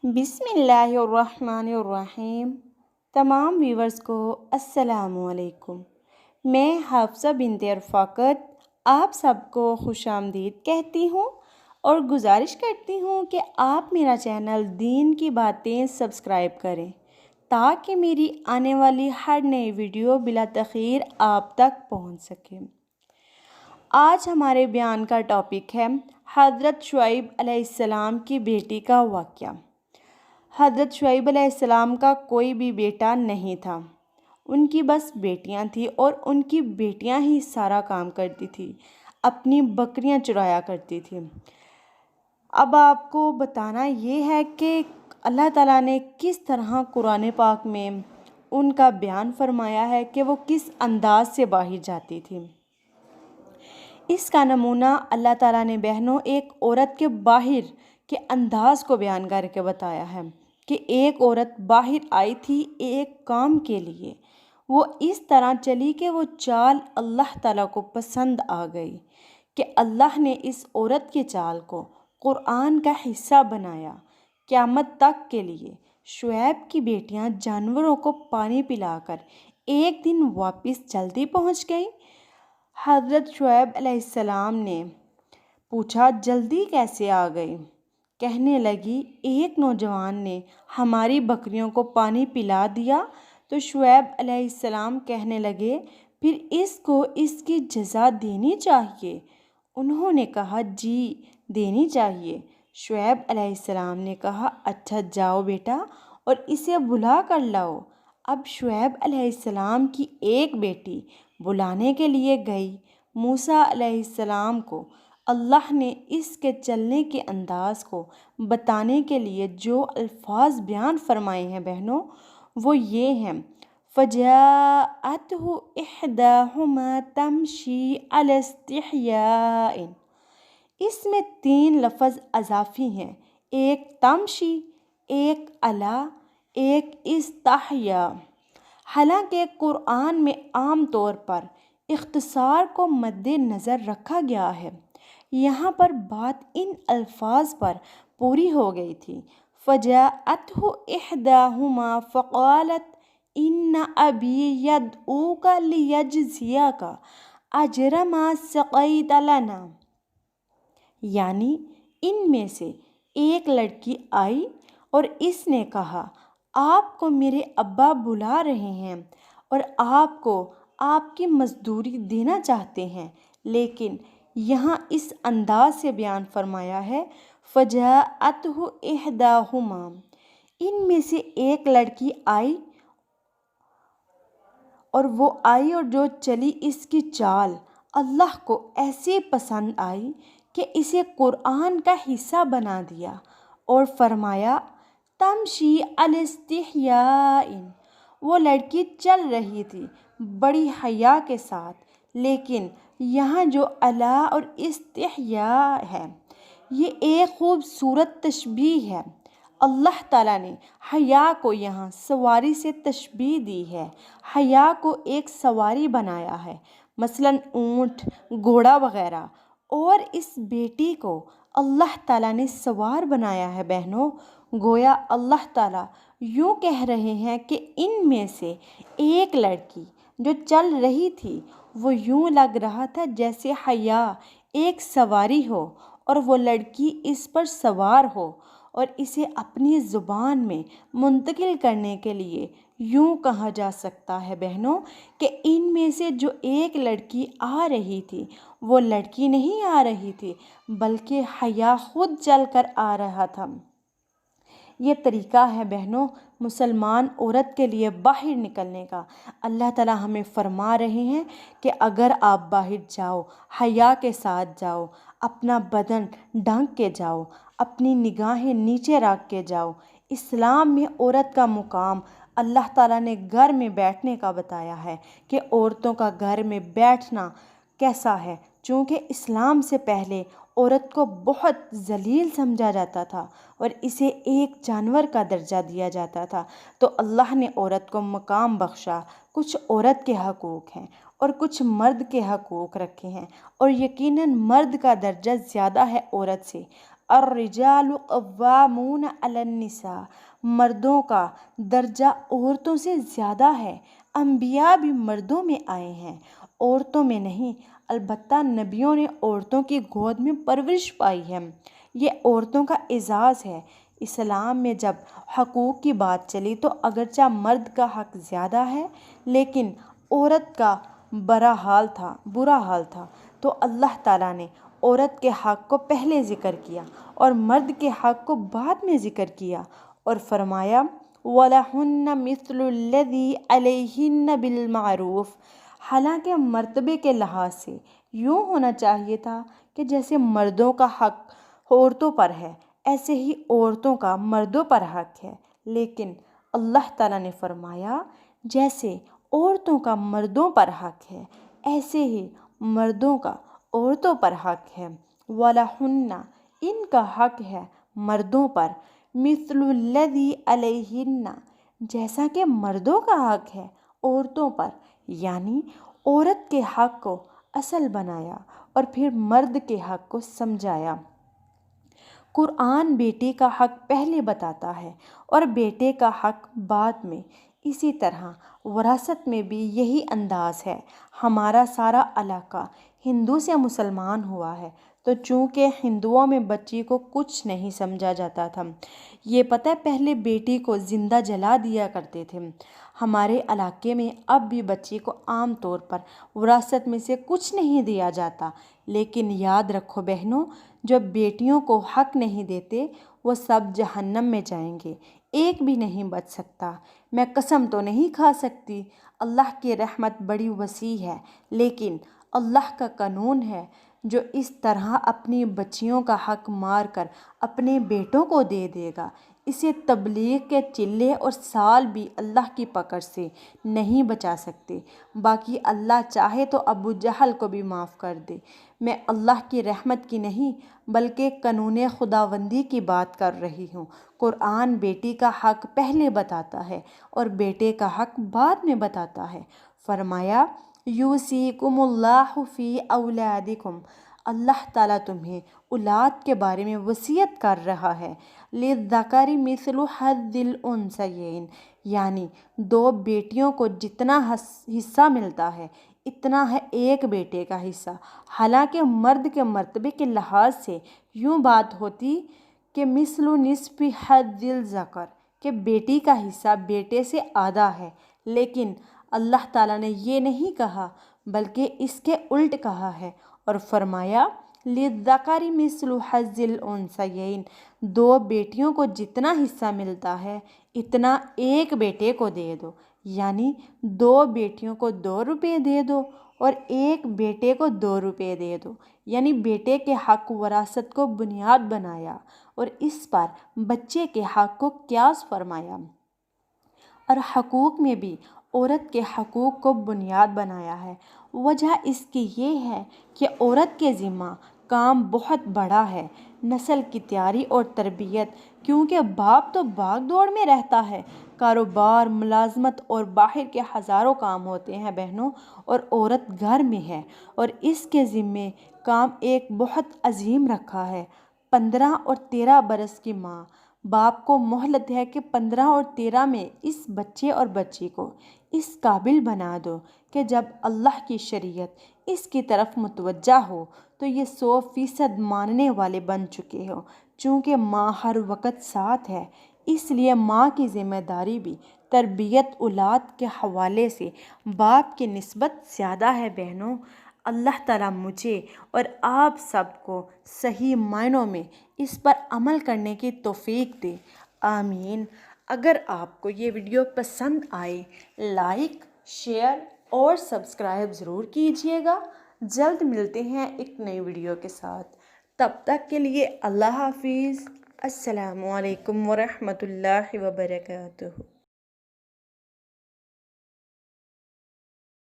بسم اللہ الرحمن الرحیم۔ تمام ویورز کو السلام علیکم۔ میں حافظہ بنت رفاقت آپ سب کو خوش آمدید کہتی ہوں اور گزارش کرتی ہوں کہ آپ میرا چینل دین کی باتیں سبسکرائب کریں تاکہ میری آنے والی ہر نئی ویڈیو بلا تاخیر آپ تک پہنچ سکے۔ آج ہمارے بیان کا ٹاپک ہے حضرت شعیب علیہ السلام کی بیٹی کا واقعہ۔ حضرت شعیب علیہ السلام کا کوئی بھی بیٹا نہیں تھا، ان کی بس بیٹیاں تھیں اور ان کی بیٹیاں ہی سارا کام کرتی تھیں، اپنی بکریاں چرایا کرتی تھیں۔ اب آپ کو بتانا یہ ہے کہ اللہ تعالیٰ نے کس طرح قرآن پاک میں ان کا بیان فرمایا ہے کہ وہ کس انداز سے باہر جاتی تھی۔ اس کا نمونہ اللہ تعالیٰ نے بہنوں ایک عورت کے باہر کے انداز کو بیان کر کے بتایا ہے کہ ایک عورت باہر آئی تھی ایک کام کے لیے، وہ اس طرح چلی کہ وہ چال اللہ تعالیٰ کو پسند آ گئی کہ اللہ نے اس عورت کے چال کو قرآن کا حصہ بنایا۔ قیامت تک کے لیے شعیب کی بیٹیاں جانوروں کو پانی پلا کر ایک دن واپس جلدی پہنچ گئیں۔ حضرت شعیب علیہ السلام نے پوچھا جلدی کیسے آ گئی؟ کہنے لگی ایک نوجوان نے ہماری بکریوں کو پانی پلا دیا۔ تو شعیب علیہ السلام کہنے لگے پھر اس کو اس کی جزا دینی چاہیے۔ انہوں نے کہا جی دینی چاہیے۔ شعیب علیہ السلام نے کہا اچھا جاؤ بیٹا اور اسے بلا کر لاؤ۔ اب شعیب علیہ السلام کی ایک بیٹی بلانے کے لیے گئی۔ موسیٰ علیہ السلام کو اللہ نے اس کے چلنے کے انداز کو بتانے کے لیے جو الفاظ بیان فرمائے ہیں بہنوں وہ یہ ہیں فَجَاءَتْهُ إِحْدَاهُمَا تَمْشِي عَلَى اسْتِحْيَاءٍ۔ اس میں 3 لفظ اضافی ہیں، ایک تمشی، ایک علی، ایک استحیا۔ حالانکہ قرآن میں عام طور پر اختصار کو مد نظر رکھا گیا ہے، یہاں پر بات ان الفاظ پر پوری ہو گئی تھی۔ فَجَاءَتْهُ إِحْدَاهُمَا فَقَالَتْ إِنَّ أَبِي يَدْعُوكَ لِيَجْزِيَكَ أَجْرَ مَا سَقَيْتَ لَنَا۔ یعنی ان میں سے ایک لڑکی آئی اور اس نے کہا آپ کو میرے ابا بلا رہے ہیں اور آپ کو آپ کی مزدوری دینا چاہتے ہیں، لیکن یہاں اس انداز سے بیان فرمایا ہے فَجَاءَتْهُ إِحْدَاهُمَا، ان میں سے ایک لڑکی آئی اور وہ آئی اور جو چلی اس کی چال اللہ کو ایسے پسند آئی کہ اسے قرآن کا حصہ بنا دیا اور فرمایا تمشی علی استحیاء۔ وہ لڑکی چل رہی تھی بڑی حیا کے ساتھ، لیکن یہاں جو علا اور استحیاء ہے یہ ایک خوبصورت تشبیہ ہے۔ اللہ تعالیٰ نے حیا کو یہاں سواری سے تشبیہ دی ہے، حیا کو ایک سواری بنایا ہے، مثلاً اونٹ، گھوڑا وغیرہ، اور اس بیٹی کو اللہ تعالیٰ نے سوار بنایا ہے بہنوں۔ گویا اللہ تعالیٰ یوں کہہ رہے ہیں کہ ان میں سے ایک لڑکی جو چل رہی تھی وہ یوں لگ رہا تھا جیسے حیا ایک سواری ہو اور وہ لڑکی اس پر سوار ہو، اور اسے اپنی زبان میں منتقل کرنے کے لیے یوں کہا جا سکتا ہے بہنوں کہ ان میں سے جو ایک لڑکی آ رہی تھی وہ لڑکی نہیں آ رہی تھی بلکہ حیا خود چل کر آ رہا تھا۔ یہ طریقہ ہے بہنوں مسلمان عورت کے لیے باہر نکلنے کا۔ اللہ تعالیٰ ہمیں فرما رہے ہیں کہ اگر آپ باہر جاؤ حیا کے ساتھ جاؤ، اپنا بدن ڈھانک کے جاؤ، اپنی نگاہیں نیچے رکھ کے جاؤ۔ اسلام میں عورت کا مقام اللہ تعالیٰ نے گھر میں بیٹھنے کا بتایا ہے کہ عورتوں کا گھر میں بیٹھنا کیسا ہے، چونکہ اسلام سے پہلے عورت کو بہت ذلیل سمجھا جاتا تھا اور اسے ایک جانور کا درجہ دیا جاتا تھا، تو اللہ نے عورت کو مقام بخشا۔ کچھ عورت کے حقوق ہیں اور کچھ مرد کے حقوق رکھے ہیں، اور یقیناً مرد کا درجہ زیادہ ہے عورت سے۔ الرجال قوامون علی النساء، مردوں کا درجہ عورتوں سے زیادہ ہے، انبیاء بھی مردوں میں آئے ہیں، عورتوں میں نہیں، البتہ نبیوں نے عورتوں کی گود میں پرورش پائی ہے، یہ عورتوں کا اعزاز ہے۔ اسلام میں جب حقوق کی بات چلی تو اگرچہ مرد کا حق زیادہ ہے لیکن عورت کا برا حال تھا تو اللہ تعالیٰ نے عورت کے حق کو پہلے ذکر کیا اور مرد کے حق کو بعد میں ذکر کیا اور فرمایا وَلَهُنَّ مِثْلُ الَّذِي عَلَيْهِنَّ بِالْمَعْرُوفِ، حالانکہ مرتبے کے لحاظ سے یوں ہونا چاہیے تھا کہ جیسے مردوں کا حق عورتوں پر ہے ایسے ہی عورتوں کا مردوں پر حق ہے، لیکن اللہ تعالیٰ نے فرمایا جیسے عورتوں کا مردوں پر حق ہے ایسے ہی مردوں کا عورتوں پر حق ہے۔ وَلَهُنَّ، ان کا حق ہے مردوں پر، مِثْلُ الَّذِي عَلَيْهِنَّ، جیسا کہ مردوں کا حق ہے عورتوں پر، یعنی عورت کے حق کو اصل بنایا اور پھر مرد کے حق کو سمجھایا۔ قرآن بیٹی کا حق پہلے بتاتا ہے اور بیٹے کا حق بعد میں، اسی طرح وراثت میں بھی یہی انداز ہے۔ ہمارا سارا علاقہ ہندو سے مسلمان ہوا ہے تو چونکہ ہندوؤں میں بچی کو کچھ نہیں سمجھا جاتا تھا، یہ پتہ پہلے بیٹی کو زندہ جلا دیا کرتے تھے۔ ہمارے علاقے میں اب بھی بچی کو عام طور پر وراثت میں سے کچھ نہیں دیا جاتا، لیکن یاد رکھو بہنوں، جو بیٹیوں کو حق نہیں دیتے وہ سب جہنم میں جائیں گے، ایک بھی نہیں بچ سکتا۔ میں قسم تو نہیں کھا سکتی، اللہ کی رحمت بڑی وسیع ہے، لیکن اللہ کا قانون ہے جو اس طرح اپنی بچیوں کا حق مار کر اپنے بیٹوں کو دے دے گا، اسے تبلیغ کے چلے اور سال بھی اللہ کی پکڑ سے نہیں بچا سکتے۔ باقی اللہ چاہے تو ابو جہل کو بھی معاف کر دے۔ میں اللہ کی رحمت کی نہیں بلکہ قانون خداوندی کی بات کر رہی ہوں۔ قرآن بیٹی کا حق پہلے بتاتا ہے اور بیٹے کا حق بعد میں بتاتا ہے۔ فرمایا یوصیکم اللہ فی اولادکم، اللہ تعالیٰ تمہیں اولاد کے بارے میں وصیت کر رہا ہے۔ للذکر مثل حظ الانثیین، یعنی دو بیٹیوں کو جتنا حصہ ملتا ہے اتنا ہے ایک بیٹے کا حصہ۔ حالانکہ مرد کے مرتبے کے لحاظ سے یوں بات ہوتی کہ مثل نصف حظ الذکر، کہ بیٹی کا حصہ بیٹے سے آدھا ہے، لیکن اللہ تعالیٰ نے یہ نہیں کہا بلکہ اس کے الٹ کہا ہے اور فرمایا للذکر مثل حظ الانثیین، دو بیٹیوں کو جتنا حصہ ملتا ہے اتنا ایک بیٹے کو دے دو، یعنی دو بیٹیوں کو 2 روپے دے دو اور ایک بیٹے کو 2 روپے دے دو، یعنی بیٹے کے حق وراثت کو بنیاد بنایا اور اس پر بچے کے حق کو قیاس فرمایا، اور حقوق میں بھی عورت کے حقوق کو بنیاد بنایا ہے۔ وجہ اس کی یہ ہے کہ عورت کے ذمہ کام بہت بڑا ہے، نسل کی تیاری اور تربیت، کیونکہ باپ تو بھاگ دوڑ میں رہتا ہے، کاروبار، ملازمت اور باہر کے ہزاروں کام ہوتے ہیں بہنوں، اور عورت گھر میں ہے اور اس کے ذمے کام ایک بہت عظیم رکھا ہے۔ 15 اور 13 برس کی ماں باپ کو مہلت ہے کہ 15 اور 13 میں اس بچے اور بچی کو اس قابل بنا دو کہ جب اللہ کی شریعت اس کی طرف متوجہ ہو تو یہ 100% ماننے والے بن چکے ہو۔ چونکہ ماں ہر وقت ساتھ ہے، اس لیے ماں کی ذمہ داری بھی تربیت اولاد کے حوالے سے باپ کی نسبت زیادہ ہے بہنوں۔ اللہ تعالیٰ مجھے اور آپ سب کو صحیح معنوں میں اس پر عمل کرنے کی توفیق دے، آمین۔ اگر آپ کو یہ ویڈیو پسند آئے لائک، شیئر اور سبسکرائب ضرور کیجیے گا۔ جلد ملتے ہیں ایک نئی ویڈیو کے ساتھ، تب تک کے لیے اللہ حافظ۔ السلام علیکم ورحمۃ اللہ وبرکاتہ۔